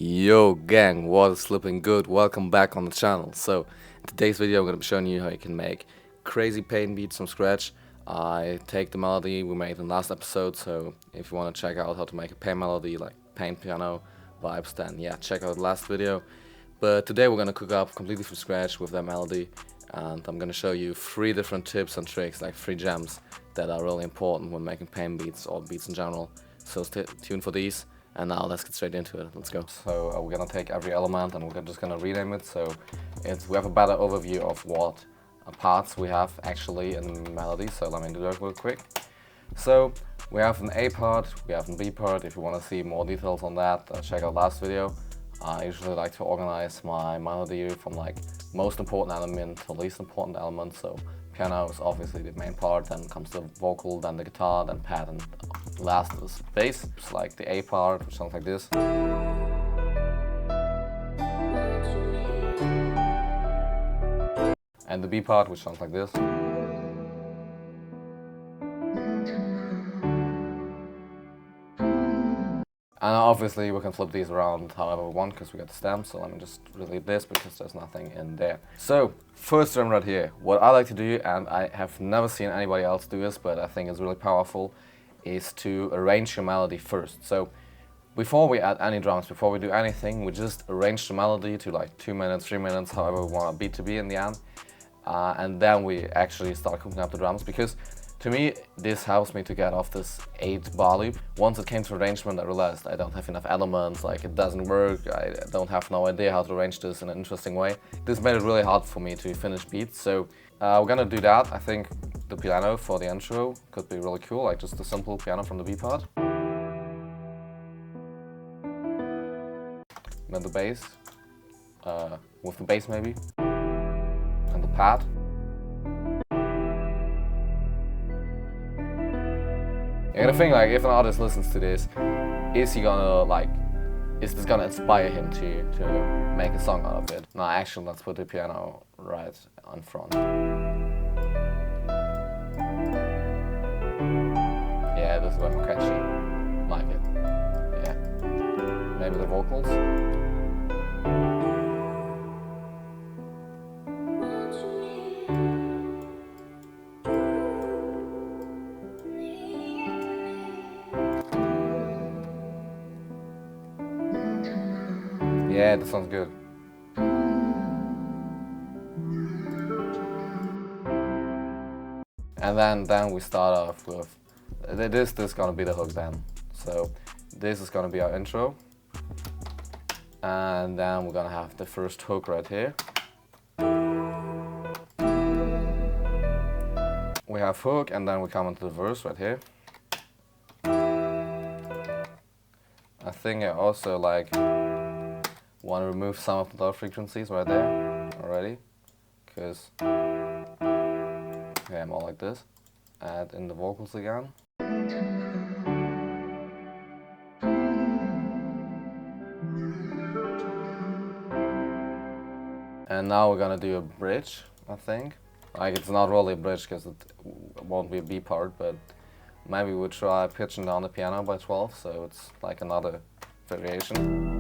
Yo gang, what is flipping good? Welcome back on the channel. So in today's video I'm going to be showing you how you can make crazy paint beats from scratch. I take the melody we made in the last episode, so if you want to check out how to make a paint melody like paint piano vibes, then yeah, check out the last video. But today we're going to cook up completely from scratch with that melody, and I'm going to show you 3 different tips and tricks, like 3 gems that are really important when making paint beats or beats in general. So stay tuned for these. And now let's get straight into it. Let's go. So we're gonna take every element and we're just gonna rename it. So we have a better overview of what parts we have actually in the melody. So let me do that real quick. So we have an A part, we have an B part. If you want to see more details on that, check out last video. I usually like to organize my melody from like most important element to least important element. So piano is obviously the main part, then comes the vocal, then the guitar, then pad, and last is bass. It's like the A part, which sounds like this. And the B part, which sounds like this. And obviously we can flip these around however we want because we got the stem, so let me just delete this because there's nothing in there. So, first drum right here. What I like to do, and I have never seen anybody else do this, but I think it's really powerful, is to arrange your melody first. So, before we add any drums, before we do anything, we just arrange the melody to like 2 minutes, 3 minutes, however we want a beat to be in the end. And then we actually start cooking up the drums, because to me, this helps me to get off this 8-bar loop. Once it came to arrangement, I realized I don't have enough elements, like it doesn't work, I don't have no idea how to arrange this in an interesting way. This made it really hard for me to finish beats, so we're gonna do that. I think the piano for the intro could be really cool, like just a simple piano from the B part. Then the bass, with the bass maybe, and the pad. You gotta think, like, if an artist listens to this, is this gonna inspire him to make a song out of it? No, actually, let's put the piano right on front. Yeah, this is way more catchy. Like it. Yeah. Maybe the vocals. Yeah, that sounds good. And then we start off with this is gonna be the hook then. So this is gonna be our intro, and then we're gonna have the first hook right here. We have hook, and then we come into the verse right here. I think I also like want to remove some of the low frequencies right there already, because yeah, more like this. Add in the vocals again. And now we're gonna do a bridge, I think. Like, it's not really a bridge because it won't be a B part, but maybe we'll try pitching down the piano by 12, so it's like another variation.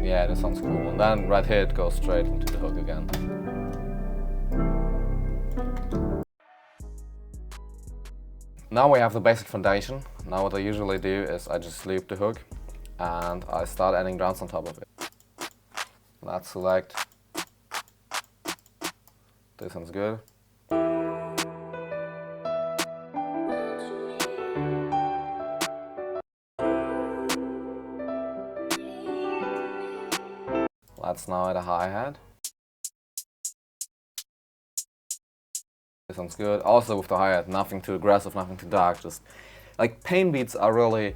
Yeah, this sounds cool. And then right here it goes straight into the hook again. Now we have the basic foundation. Now what I usually do is I just loop the hook and I start adding drums on top of it. Let's select. This sounds good. Let's now add a hi-hat. This sounds good. Also with the hi-hat, nothing too aggressive, nothing too dark, just like paint beats are really,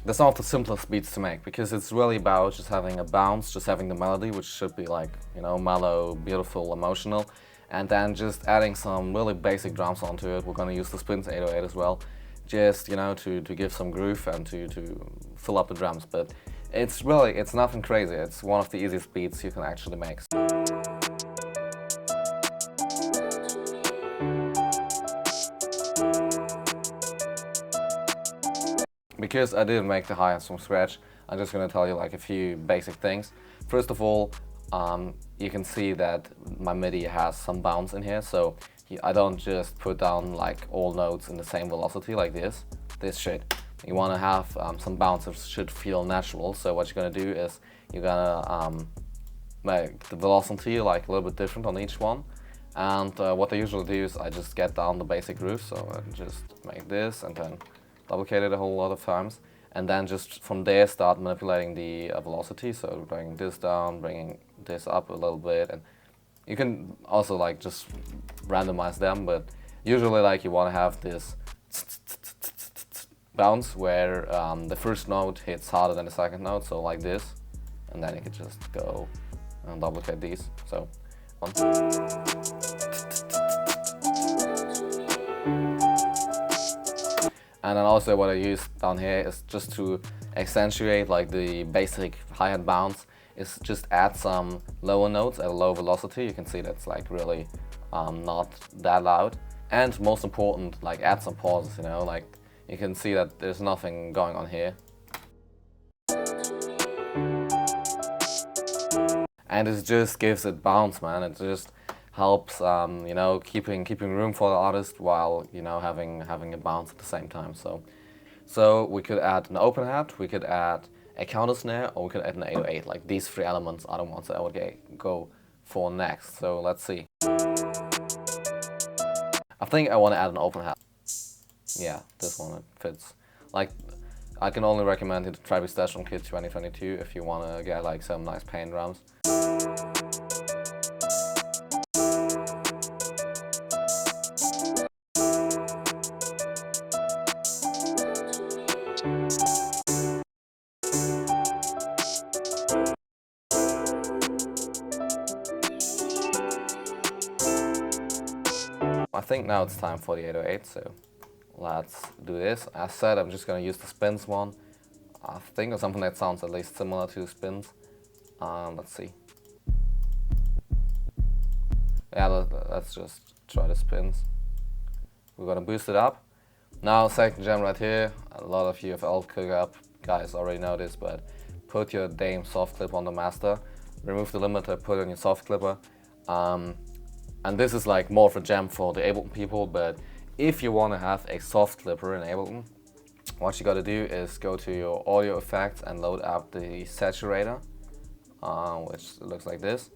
they're some of the simplest beats to make, because it's really about just having a bounce, just having the melody, which should be like, you know, mellow, beautiful, emotional, and then just adding some really basic drums onto it. We're gonna use the Spins 808 as well, just, you know, to give some groove and to fill up the drums. But it's nothing crazy. It's one of the easiest beats you can actually make. because I didn't make the hi-hats from scratch, I'm just gonna tell you like a few basic things. First of all, you can see that my MIDI has some bounce in here, so I don't just put down like all notes in the same velocity like this shit. You want to have some bounce that should feel natural, so what you're gonna do is you're gonna make the velocity like a little bit different on each one. And what I usually do is I just get down the basic groove, so I just make this and then duplicate it a whole lot of times, and then just from there start manipulating the velocity, so bringing this down, bringing this up a little bit, and you can also like just randomize them, but usually like you want to have this bounce where the first note hits harder than the second note, so like this, and then you can just go and duplicate these. So one. And then also what I use down here is just to accentuate like the basic hi-hat bounce, is just add some lower notes at a low velocity. You can see that's like really not that loud. And most important, like add some pauses, you know, like you can see that there's nothing going on here. And it just gives it bounce, man. It just helps, you know, keeping room for the artist while, you know, having a bounce at the same time. So we could add an open hat, we could add a counter snare, or we could add an 808. Like these three elements are the ones that I would go for next. So let's see. I think I want to add an open hat. Yeah, this one, it fits. Like, I can only recommend it to Travis Dash on Kit 2022 if you want to get like some nice pain drums. I think now it's time for the 808, so let's do this. As said, I'm just going to use the spins one. I think of something that sounds at least similar to spins. Let's see. Yeah, let's just try the spins. We're going to boost it up. Now, second gem right here. A lot of you UFL cookup guys already know this, but put your Dame soft clip on the master. Remove the limiter, put on your soft clipper. And this is like more of a gem for the Ableton people, but if you want to have a soft clipper in Ableton, what you got to do is go to your audio effects and load up the saturator, which looks like this.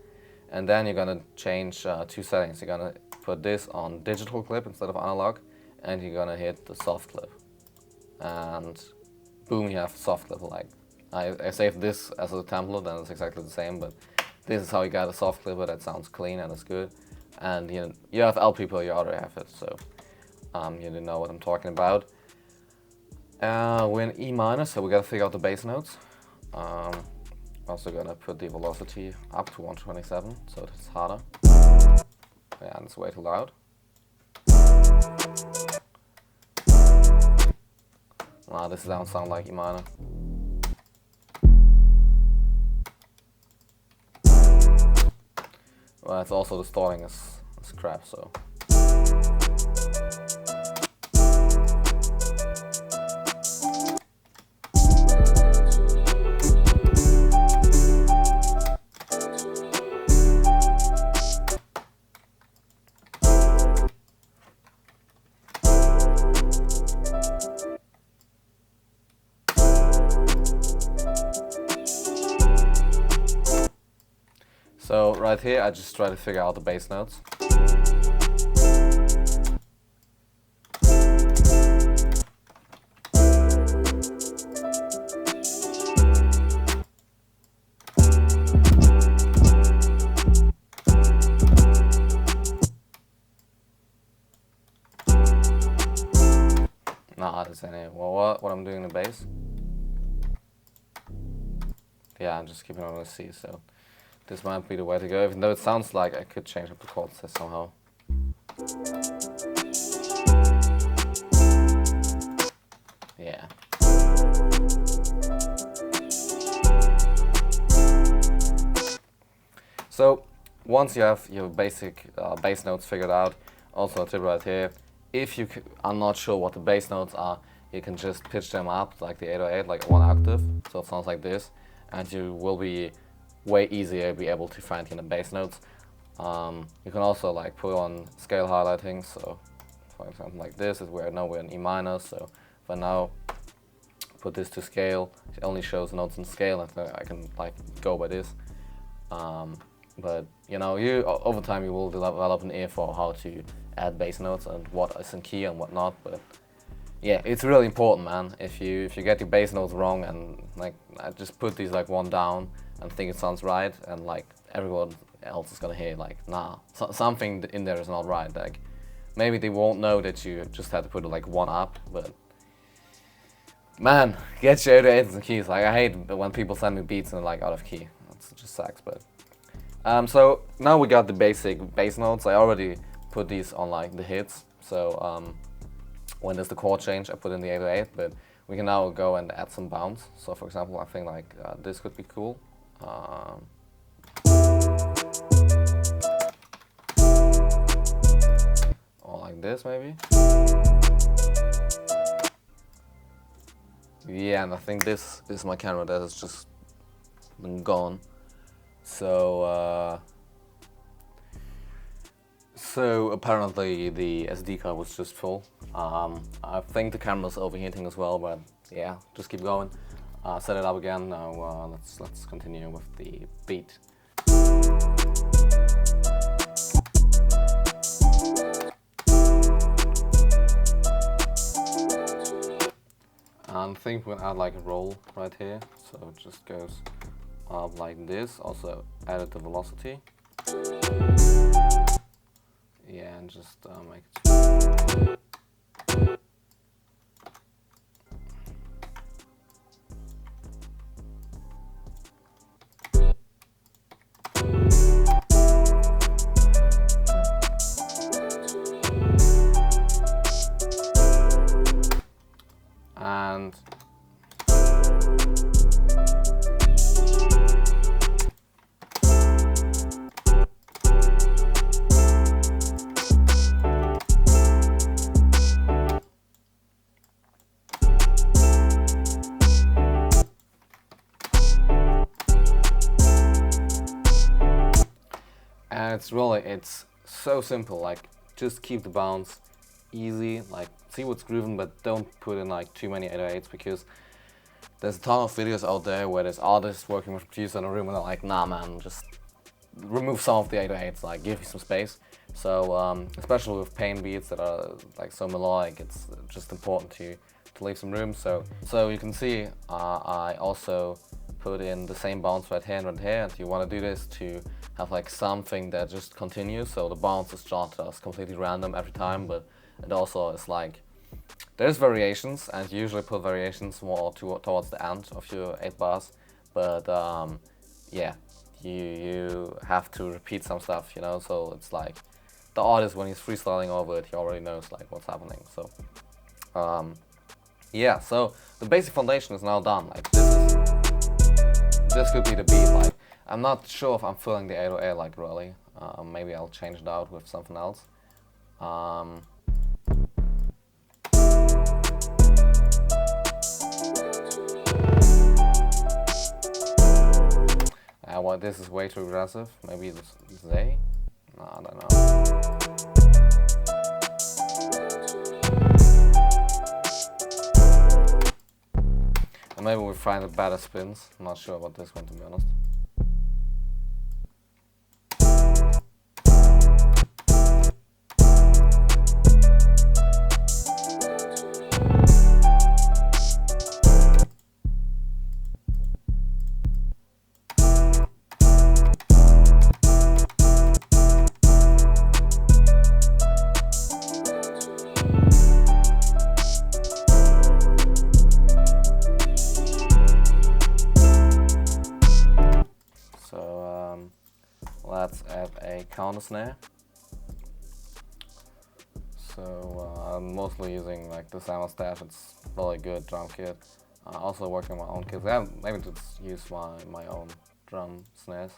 And then you're going to change two settings. You're going to put this on digital clip instead of analog, and you're going to hit the soft clip. And boom, you have soft clip. Like I saved this as a template, and it's exactly the same, but this is how you get a soft clipper that sounds clean and it's good. And you have L people, you already have it, so you know what I'm talking about. We're in E minor, so we gotta figure out the bass notes. Also gonna put the velocity up to 127, so it's harder. Yeah, and it's way too loud. Nah, this doesn't sound like E minor. Well, it's also distorting as crap, so. So right here, I just try to figure out the bass notes. Nah, this ain't it. Well, what I'm doing in the bass? Yeah, I'm just keeping it on the C, so this might be the way to go, even though it sounds like I could change up the chord somehow. Yeah. So once you have your basic bass notes figured out, also a tip right here, if you are not sure what the bass notes are, you can just pitch them up like the 808, like one octave, so it sounds like this, and you will be way easier be able to find the bass notes. You can also like put on scale highlighting, so for example like this is where I know we're in E minor, so if I now put this to scale, it only shows notes in scale, and I can like go by this. But you know, over time you will develop an ear for how to add bass notes and what is in key and what not. But yeah, it's really important, man. If you get your bass notes wrong, and like I just put these like one down and think it sounds right, and like everyone else is gonna hear like, nah, something in there is not right. Like maybe they won't know that you just had to put it like one up, but man, get your 808s and keys. Like I hate when people send me beats and they're like out of key. It just sucks. But so now we got the basic bass notes. I already put these on like the hits. So when there's the chord change, I put in the 808. But we can now go and add some bounce. So for example, I think like this could be cool. Or like this maybe. Yeah, and I think this is my camera that has just been gone. So apparently the SD card was just full. I think the camera's overheating as well, but yeah, just keep going. Set it up again. Now let's continue with the beat. I think we're gonna add like a roll right here, so it just goes up like this. Also added the velocity. Yeah, and just make it. And it's so simple. Like just keep the bounce easy, like see what's grooving, but don't put in like too many 808s, because there's a ton of videos out there where there's artists working with a producer in a room and they're like, nah man, just remove some of the 808s, like give me some space. So especially with pain beats that are like so melodic, it's just important to leave some room. So you can see I also put in the same bounce right here and right here, and you want to do this to have like something that just continues, so the bounce is not just completely random every time, but it also is like there's variations, and you usually put variations more towards the end of your 8 bars, but yeah, you have to repeat some stuff, you know, so it's like the artist, when he's freestyling over it, he already knows like what's happening. So yeah, so the basic foundation is now done. Like this could be the beat. Like I'm not sure if I'm feeling the 808 like really. Maybe I'll change it out with something else. Well, this is way too aggressive. Maybe it's Zay? No, I don't know. And maybe we find a better spins. I'm not sure about this one, to be honest. Let's add a counter snare. So I'm mostly using like the Soundstash. It's really good drum kit. Also working on my own kits. Yeah, maybe just use my own drum snares.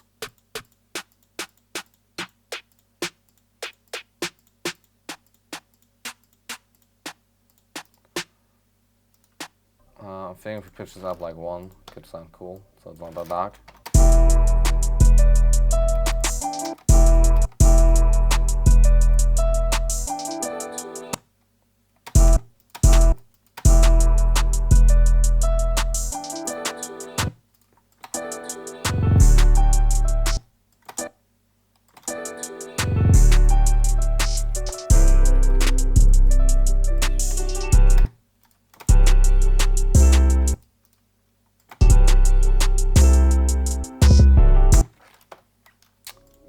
I think if we pitch this up like 1, could sound cool, so it's not that dark.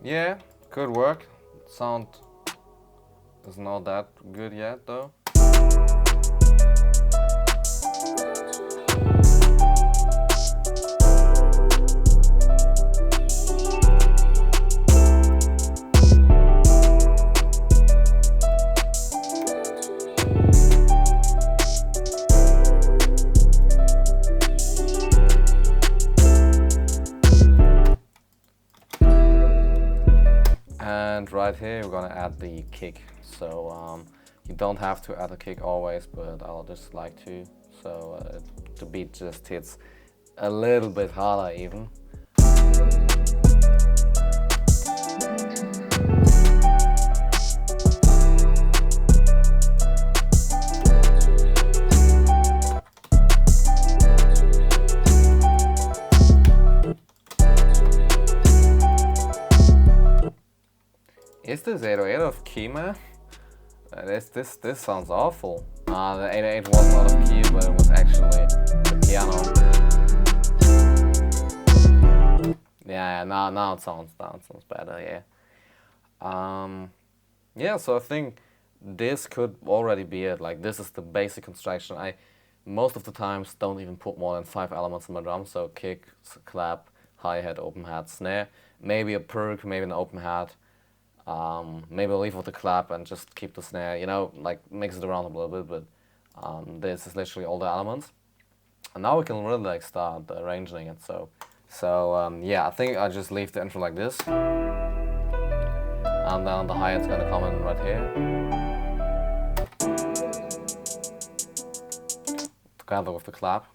Yeah, could work. Sound is not that good yet though. And right here we're gonna add the kick. So you don't have to add a kick always, but I'll just like to. So the beat just hits a little bit harder even. Is this 808 of key, man? This sounds awful. The 808 was not of key, but it was actually the piano. Yeah, now it sounds better. Yeah. Yeah. So I think this could already be it. Like this is the basic construction. I most of the times don't even put more than 5 elements in my drum. So kick, clap, hi-hat, open hat, snare, maybe a perk, maybe an open hat. Maybe I'll leave with the clap and just keep the snare, you know, like mix it around a little bit, but this is literally all the elements. And now we can really like start arranging it. So yeah, I think I'll just leave the intro like this. And then the hi-hat's gonna come in right here. Together with the clap.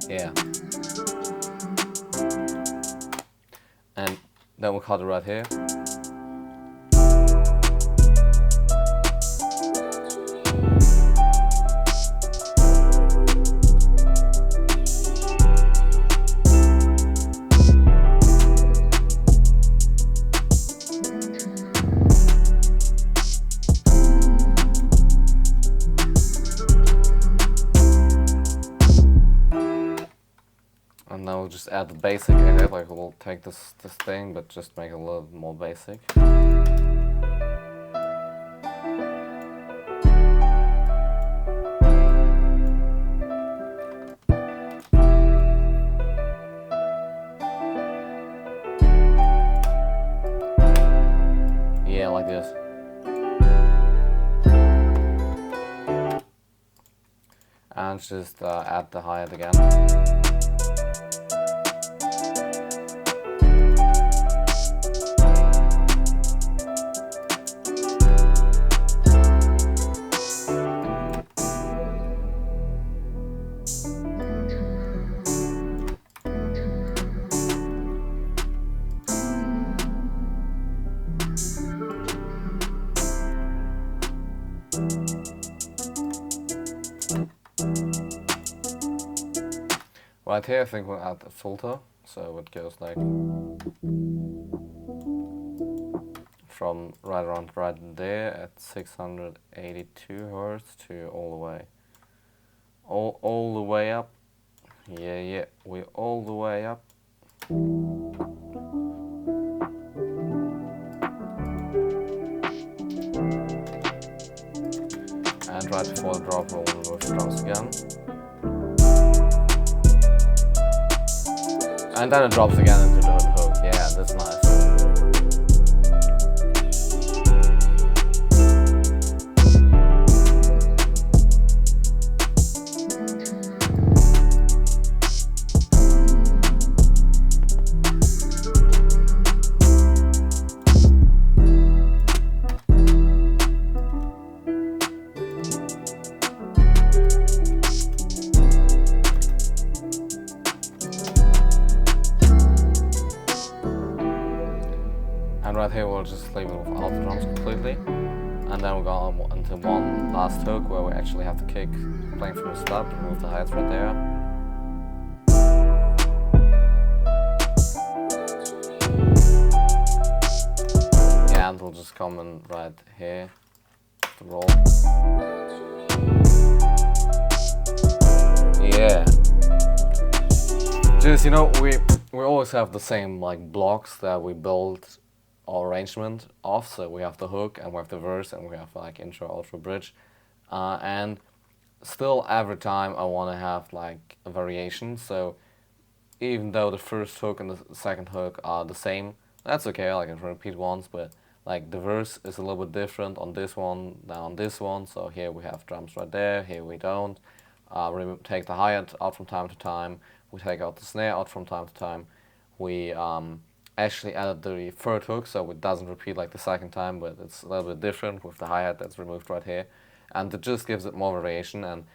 Yeah. And then we'll cut it right here. And now we'll just add the basic in it, like we'll take this thing, but just make it a little more basic. Yeah, like this. And just add the hi-hat again. Right here I think we'll add a filter, so it goes like from right around right there at 682 Hertz to all the way. All the way up. Yeah, we're all the way up. And right before the drop we'll remove the drums again. And then it drops again into the hook. Yeah, that's nice. just leave it without the drums completely. And then we're going into one last hook where we actually have the kick playing from the start, remove the hi-hats right there. Yeah, and we'll just come in right here, the roll. Yeah. Just, you know, we always have the same like blocks that we build our arrangement of. So we have the hook and we have the verse and we have like intro, outro, bridge, and still every time I want to have like a variation. So even though the first hook and the second hook are the same, that's okay. Like I can repeat once, but like the verse is a little bit different on this one than on this one. So here we have drums right there. Here we don't. We take the hi-hat out from time to time. We take out the snare out from time to time. We actually added the third hook, so it doesn't repeat like the second time, but it's a little bit different with the hi-hat that's removed right here. And it just gives it more variation, and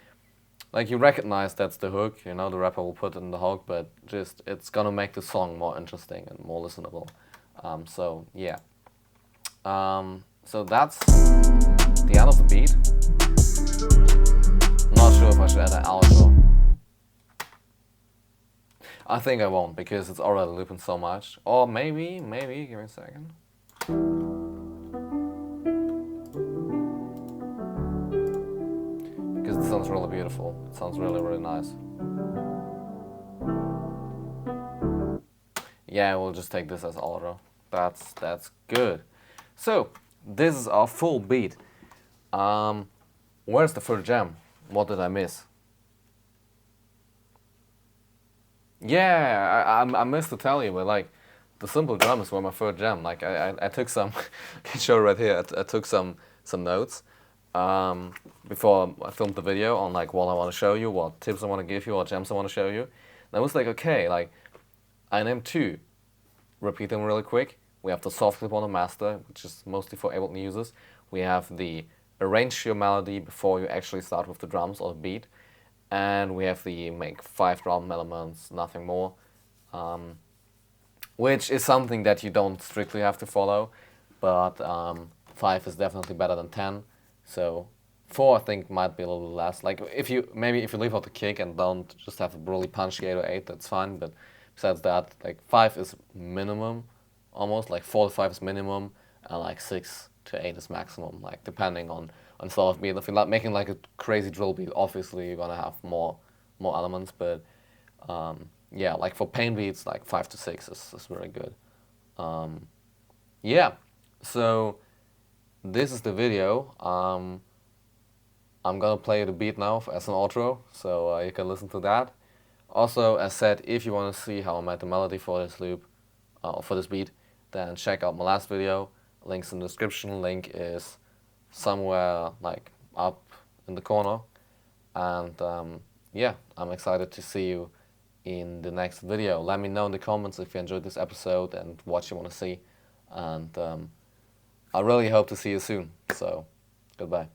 like you recognize that's the hook, you know, the rapper will put in the hook, but just it's gonna make the song more interesting and more listenable. So yeah. So that's the end of the beat. Not sure if I should add an outro. I think I won't because it's already looping so much. Or maybe, give me a second. Because it sounds really beautiful. It sounds really, really nice. Yeah, we'll just take this as outro. That's good. So, this is our full beat. Where's the third jam? What did I miss? Yeah, I missed to tell you, but like the simple drums were my third jam. Like I took some, I can show right here. I took some notes before I filmed the video on like what I want to show you, what tips I want to give you, what jams I want to show you. And I was like, okay, like I named two. Repeat them really quick. We have the soft clip on the master, which is mostly for Ableton users. We have the arrange your melody before you actually start with the drums or the beat. And we have the make 5 drum elements, nothing more. Which is something that you don't strictly have to follow, but 5 is definitely better than 10. So 4 I think might be a little less. Like if you leave out the kick and don't just have a really punchy 8 or 8, that's fine. But besides that, like 5 is minimum, almost like 4 to 5 is minimum, and like 6 to 8 is maximum. Like depending on sort of beat. If you're not making like a crazy drill beat, obviously you're gonna have more elements. But yeah, like for pain beats, like 5 to 6 is very good. Yeah, so this is the video. I'm gonna play the beat now as an outro, so you can listen to that. Also, as said, if you want to see how I made the melody for this loop, for this beat, then check out my last video. Links in the description. Link is somewhere like up in the corner. And yeah, I'm excited to see you in the next video. Let me know in the comments if you enjoyed this episode and what you want to see. And I really hope to see you soon. So, goodbye.